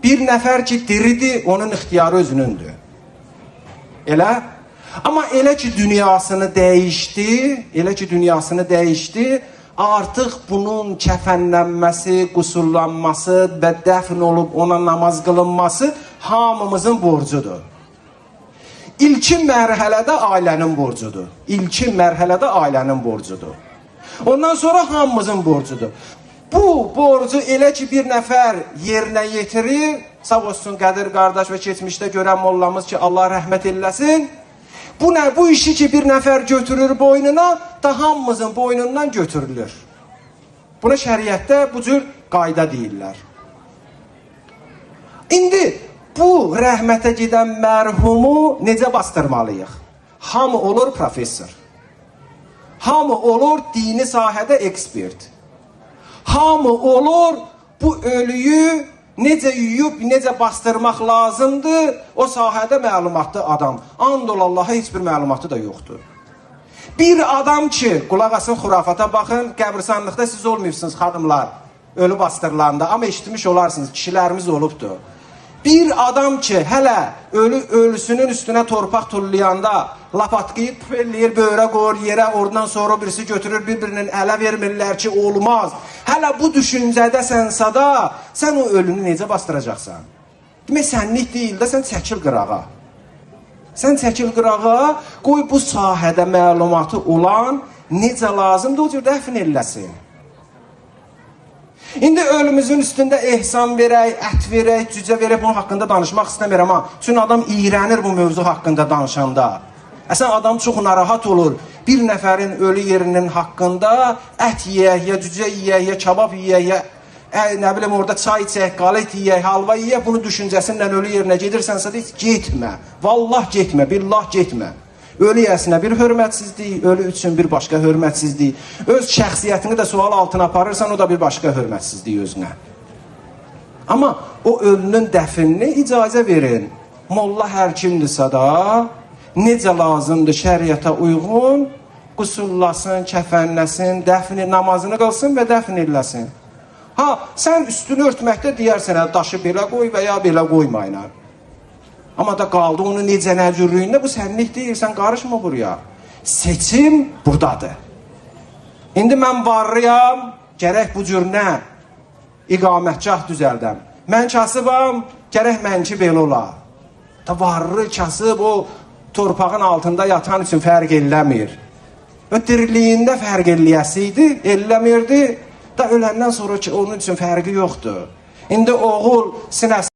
bir nəfər ki diridir, onun ixtiyarı özünündür. Elə? Amma elə ki dünyasını dəyişdi, artıq bunun kəfənlənməsi, qusurlanması və dəfn olub ona namaz qılınması hamımızın borcudur. İlkin mərhələdə ailənin borcudur. Ondan sonra hamımızın borcudur. Bu borcu elə ki bir nəfər yerinə yetirir, sağ olsun Qədir qardaş və keçmişdə görən mollamız ki Allah rəhmət eləsin, bu işi ki bir nəfər götürür boynuna, da hamımızın boynundan götürülür. Buna şəriətdə bu cür qayda deyirlər. İndi bu rəhmətə gedən mərhumu necə bastırmalıyıq? Hamı olur professor. Hamı olur dini sahədə ekspert. Hamı olur bu ölüyü necə yuyub, necə bastırmaq lazımdır, o sahədə məlumatlı adam. And ol Allaha heç bir məlumatı da yoxdur. Bir adam ki, qulaq asın xurafata baxın, qəbirstanlıqda siz olmayıbsınız xanımlar, ölü bastırılanda, amma eşitmiş olarsınız, kişilərimiz olubdur. Bir adam ki, hələ ölüsünün üstünə torpaq tullayanda lapatqıyıb elləyir, böyrə qoyur yerə, oradan sonra birisi götürür, bir-birinin ələ vermirlər ki, olmaz. Hələ bu düşüncədəsənsə da, sən o ölünü necə bastıracaqsan? Demək, sənlik deyil də, sən çəkil qırağa. Sən çəkil qırağa, qoy bu sahədə məlumatı olan necə lazımdır, o cür dəfn eləsin. İndi ölümüzün üstündə ehsan verək, ət verək, cücə verək, bunun haqqında danışmaq istəmirəm ha. Çünki adam iyrənir bu mövzu haqqında danışanda. Əsən adam çox narahat olur. Bir nəfərin ölü yerinin haqqında ət yeyək, ya cücə yeyək, ya kabab yeyək, ya nə biləm orada çay içək, qalet yeyək, halva yeyək, bunu düşüncəsindən ölü yerinə gedirsənsə deyək, getmə. Vallah getmə, billah getmə. Ölü yəsinə bir hörmətsizlik, ölü üçün bir başqa hörmətsizlik. Öz şəxsiyyətini də sual altına aparırsan, o da bir başqa hörmətsizlik özünə. Amma o ölünün dəfinini icazə verin. Molla hər kimdirsə da, necə lazımdır şəriətə uyğun, qusullasın, kəfənləsin, dəfni, namazını qılsın və dəfn eləsin. Ha, sən üstünü örtməkdə deyərsən, daşı belə qoy və ya belə qoymayın. Amma da qaldı onu necə nəcürlüyündə, bu sənlik deyil, sən qarışma buraya. Seçim buradadır. İndi mən varrıyam, gərək bu cür nə? İqamətgah düzəldəm. Mən kasıbam, gərək mənki belə ola. Da varrı, kasıb o torpağın altında yatan üçün fərq eləmir. Dirliyində fərq eləyəsiydi, eləmirdi. Da öləndən sonra ki, onun üçün fərqi yoxdur. İndi oğul sinəsi